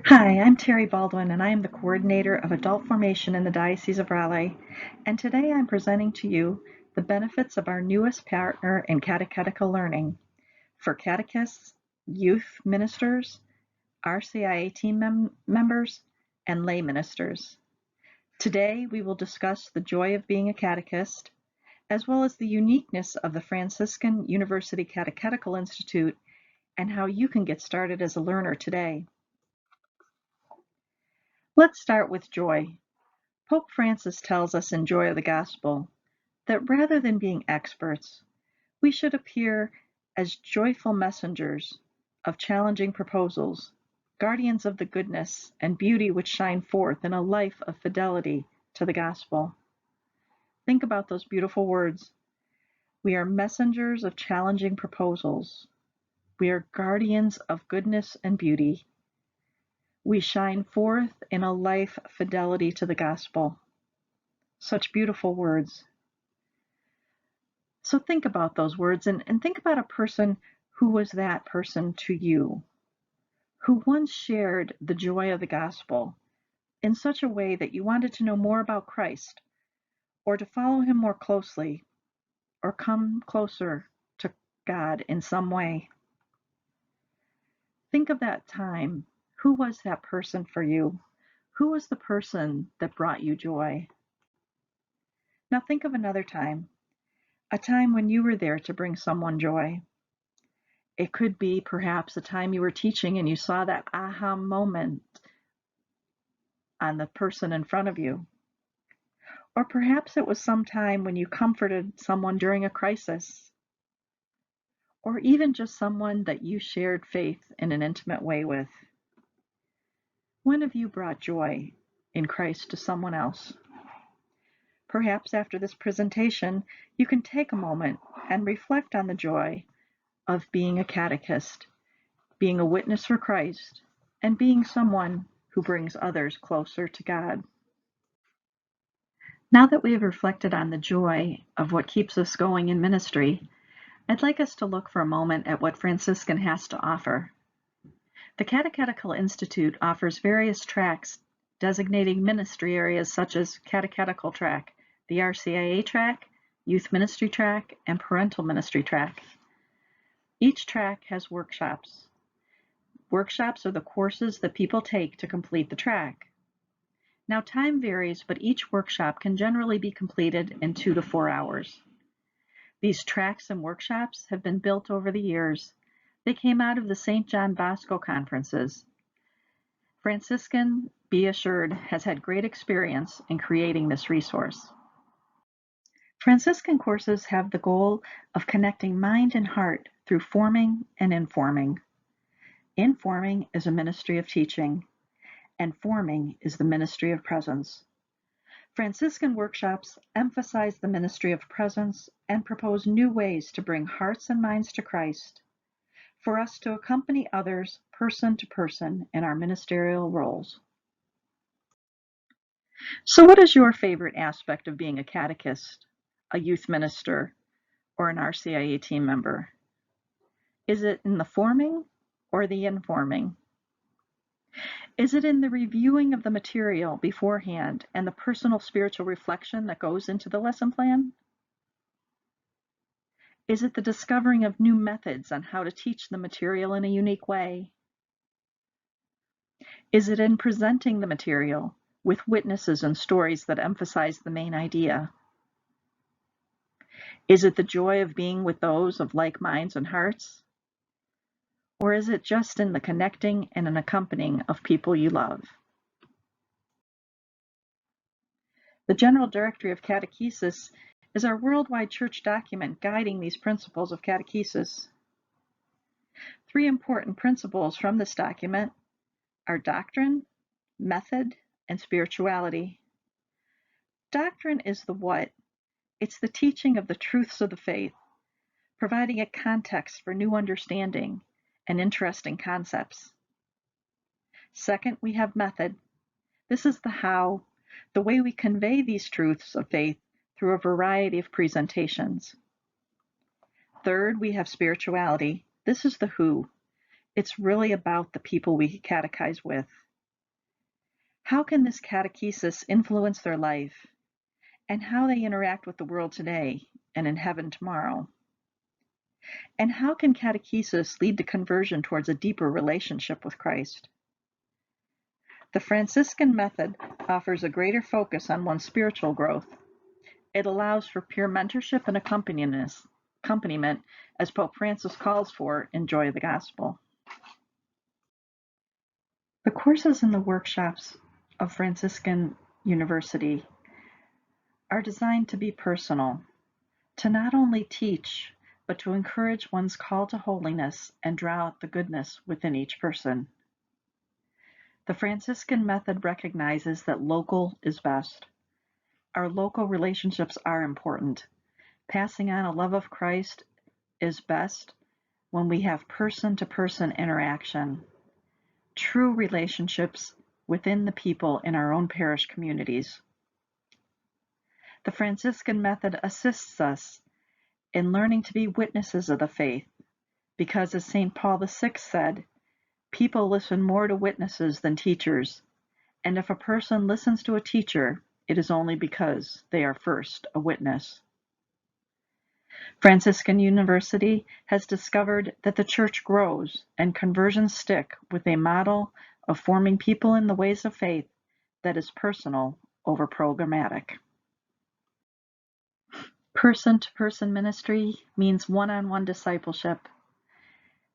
Hi, I'm Terry Baldwin, and I am the coordinator of adult formation in the Diocese of Raleigh. And today I'm presenting to you the benefits of our newest partner in catechetical learning for catechists, youth ministers, RCIA team members, and lay ministers. Today we will discuss the joy of being a catechist, as well as the uniqueness of the Franciscan University Catechetical Institute and how you can get started as a learner today. Let's start with joy. Pope Francis tells us in Joy of the Gospel that rather than being experts, we should appear as joyful messengers of challenging proposals, guardians of the goodness and beauty which shine forth in a life of fidelity to the gospel. Think about those beautiful words. We are messengers of challenging proposals. We are guardians of goodness and beauty. We shine forth in a life fidelity to the gospel. Such beautiful words. So think about those words and think about a person who was that person to you, who once shared the joy of the gospel in such a way that you wanted to know more about Christ, or to follow him more closely, or come closer to God in some way. Think of that time. Who was that person for you? Who was the person that brought you joy? Now think of another time, a time when you were there to bring someone joy. It could be perhaps a time you were teaching and you saw that aha moment on the person in front of you. Or perhaps it was some time when you comforted someone during a crisis. Or even just someone that you shared faith in an intimate way with. When have you brought joy in Christ to someone else? Perhaps after this presentation, you can take a moment and reflect on the joy of being a catechist, being a witness for Christ, and being someone who brings others closer to God. Now that we have reflected on the joy of what keeps us going in ministry, I'd like us to look for a moment at what Franciscan has to offer. The Catechetical Institute offers various tracks designating ministry areas such as Catechetical Track, the RCIA track, Youth Ministry track, and Parental Ministry track. Each track has workshops. Workshops are the courses that people take to complete the track. Now time varies, but each workshop can generally be completed in 2 to 4 hours. These tracks and workshops have been built over the years. They came out of the St. John Bosco conferences. Franciscan, be assured, has had great experience in creating this resource. Franciscan courses have the goal of connecting mind and heart through forming and informing. Informing is a ministry of teaching, and forming is the ministry of presence. Franciscan workshops emphasize the ministry of presence and propose new ways to bring hearts and minds to Christ, for us to accompany others person to person in our ministerial roles. So what is your favorite aspect of being a catechist, a youth minister, or an RCIA team member? Is it in the forming or the informing? Is it in the reviewing of the material beforehand and the personal spiritual reflection that goes into the lesson plan? Is it the discovering of new methods on how to teach the material in a unique way? Is it in presenting the material with witnesses and stories that emphasize the main idea? Is it the joy of being with those of like minds and hearts? Or is it just in the connecting and an accompanying of people you love? The General Directory of Catechesis is our worldwide church document guiding these principles of catechesis. 3 important principles from this document are doctrine, method, and spirituality. Doctrine is the what. It's the teaching of the truths of the faith, providing a context for new understanding and interesting concepts. Second, we have method. This is the how, the way we convey these truths of faith through a variety of presentations. Third, we have spirituality. This is the who. It's really about the people we catechize with. How can this catechesis influence their life and how they interact with the world today and in heaven tomorrow? And how can catechesis lead to conversion towards a deeper relationship with Christ? The Franciscan method offers a greater focus on one's spiritual growth. It allows for peer mentorship and accompaniment, as Pope Francis calls for in Joy of the Gospel. The courses and the workshops of Franciscan University are designed to be personal, to not only teach, but to encourage one's call to holiness and draw out the goodness within each person. The Franciscan method recognizes that local is best. Our local relationships are important. Passing on a love of Christ is best when we have person-to-person interaction, true relationships within the people in our own parish communities. The Franciscan method assists us in learning to be witnesses of the faith, because as St. Paul VI said, people listen more to witnesses than teachers, and if a person listens to a teacher, it is only because they are first a witness. Franciscan University has discovered that the Church grows and conversions stick with a model of forming people in the ways of faith that is personal over programmatic. Person-to-person ministry means one-on-one discipleship,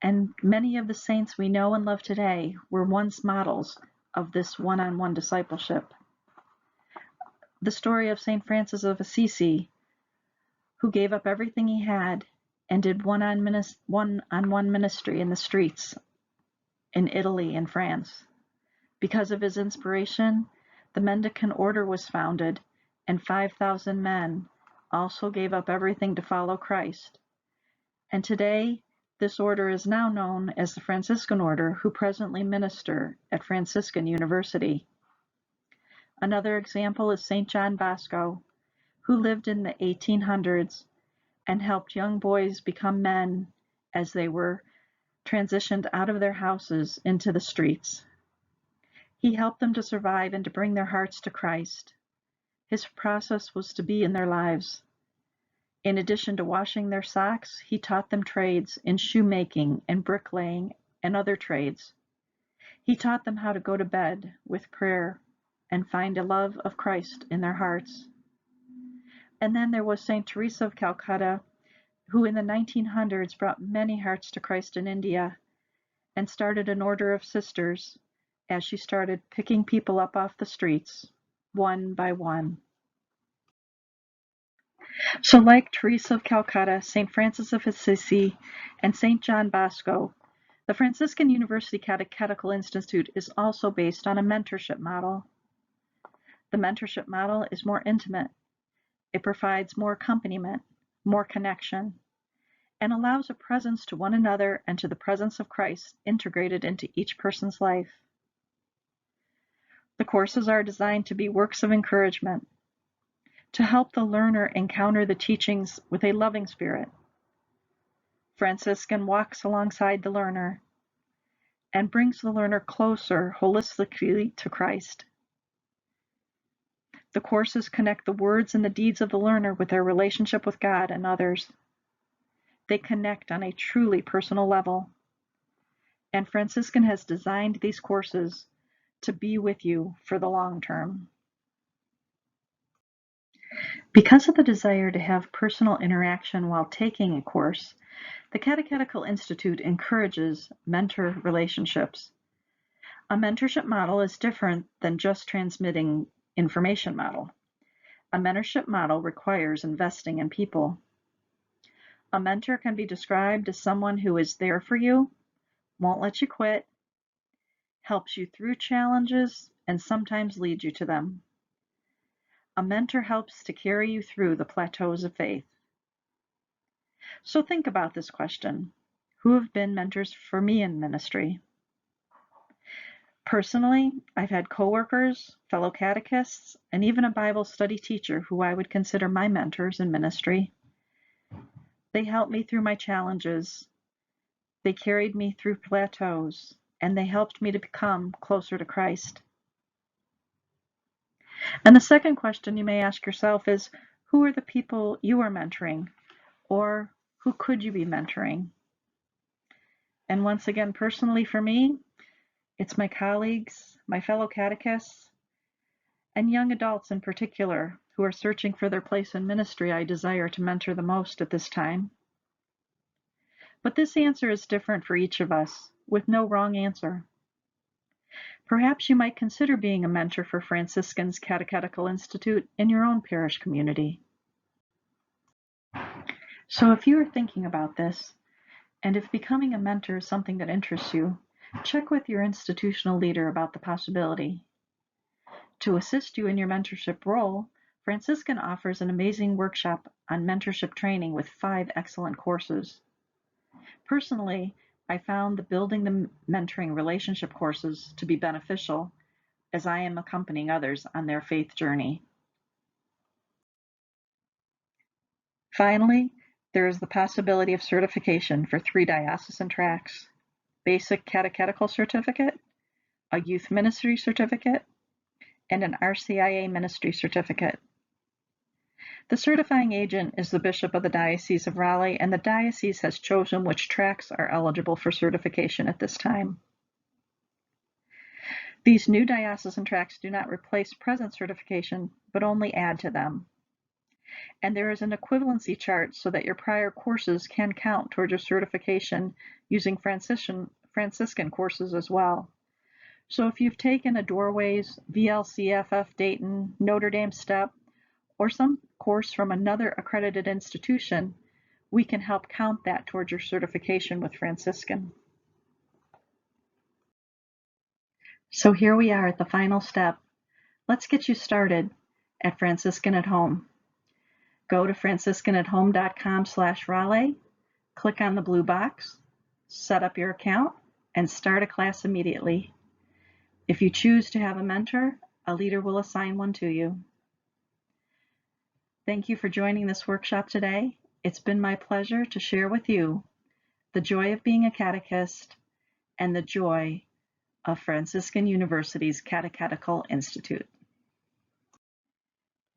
and many of the saints we know and love today were once models of this one-on-one discipleship. The story of St. Francis of Assisi, who gave up everything he had and did one-on-one ministry in the streets in Italy and France. Because of his inspiration, the Mendicant Order was founded, and 5,000 men also gave up everything to follow Christ. And today, this order is now known as the Franciscan Order, who presently minister at Franciscan University. Another example is St. John Bosco, who lived in the 1800s and helped young boys become men as they were transitioned out of their houses into the streets. He helped them to survive and to bring their hearts to Christ. His process was to be in their lives. In addition to washing their socks, he taught them trades in shoemaking and bricklaying and other trades. He taught them how to go to bed with prayer and find a love of Christ in their hearts. And then there was St. Teresa of Calcutta, who in the 1900s brought many hearts to Christ in India and started an order of sisters as she started picking people up off the streets, one by one. So like Teresa of Calcutta, St. Francis of Assisi, and St. John Bosco, the Franciscan University Catechetical Institute is also based on a mentorship model. The mentorship model is more intimate. It provides more accompaniment, more connection, and allows a presence to one another and to the presence of Christ integrated into each person's life. The courses are designed to be works of encouragement, to help the learner encounter the teachings with a loving spirit. Franciscan walks alongside the learner and brings the learner closer holistically to Christ. The courses connect the words and the deeds of the learner with their relationship with God and others. They connect on a truly personal level. And Franciscan has designed these courses to be with you for the long term. Because of the desire to have personal interaction while taking a course, the Catechetical Institute encourages mentor relationships. A mentorship model is different than just transmitting information model. A mentorship model requires investing in people. A mentor can be described as someone who is there for you, won't let you quit, helps you through challenges, and sometimes leads you to them. A mentor helps to carry you through the plateaus of faith. So think about this question. Who have been mentors for me in ministry? Personally, I've had coworkers, fellow catechists, and even a Bible study teacher who I would consider my mentors in ministry. They helped me through my challenges They carried me through plateaus, and they helped me to become closer to Christ. And the second question you may ask yourself is, who are the people you are mentoring? Or who could you be mentoring? And once again, personally for me, it's my colleagues, my fellow catechists, and young adults in particular who are searching for their place in ministry I desire to mentor the most at this time. But this answer is different for each of us, with no wrong answer. Perhaps you might consider being a mentor for Franciscan's Catechetical Institute in your own parish community. So if you are thinking about this, and if becoming a mentor is something that interests you, check with your institutional leader about the possibility. To assist you in your mentorship role, Franciscan offers an amazing workshop on mentorship training with 5 excellent courses. Personally, I found the Building the Mentoring Relationship courses to be beneficial as I am accompanying others on their faith journey. Finally, there is the possibility of certification for 3 diocesan tracks: Basic Catechetical Certificate, a Youth Ministry Certificate, and an RCIA Ministry Certificate. The certifying agent is the Bishop of the Diocese of Raleigh, and the diocese has chosen which tracks are eligible for certification at this time. These new diocesan tracks do not replace present certification, but only add to them. And there is an equivalency chart so that your prior courses can count towards your certification using Franciscan courses as well. So if you've taken a Doorways, VLCFF Dayton, Notre Dame STEP, or some course from another accredited institution, we can help count that towards your certification with Franciscan. So here we are at the final step. Let's get you started at Franciscan at Home. Go to franciscanathome.com/Raleigh, click on the blue box, set up your account, and start a class immediately. If you choose to have a mentor, a leader will assign one to you. Thank you for joining this workshop today. It's been my pleasure to share with you the joy of being a catechist and the joy of Franciscan University's Catechetical Institute.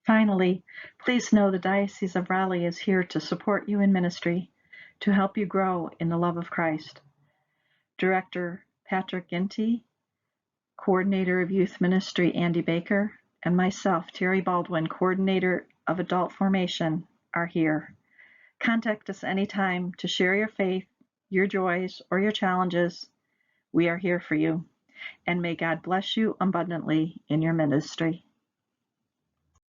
Finally, please know the Diocese of Raleigh is here to support you in ministry, to help you grow in the love of Christ. Director Patrick Ginty, Coordinator of Youth Ministry Andy Baker, and myself, Terry Baldwin, Coordinator of Adult Formation, are here. Contact us anytime to share your faith, your joys, or your challenges. We are here for you. And may God bless you abundantly in your ministry.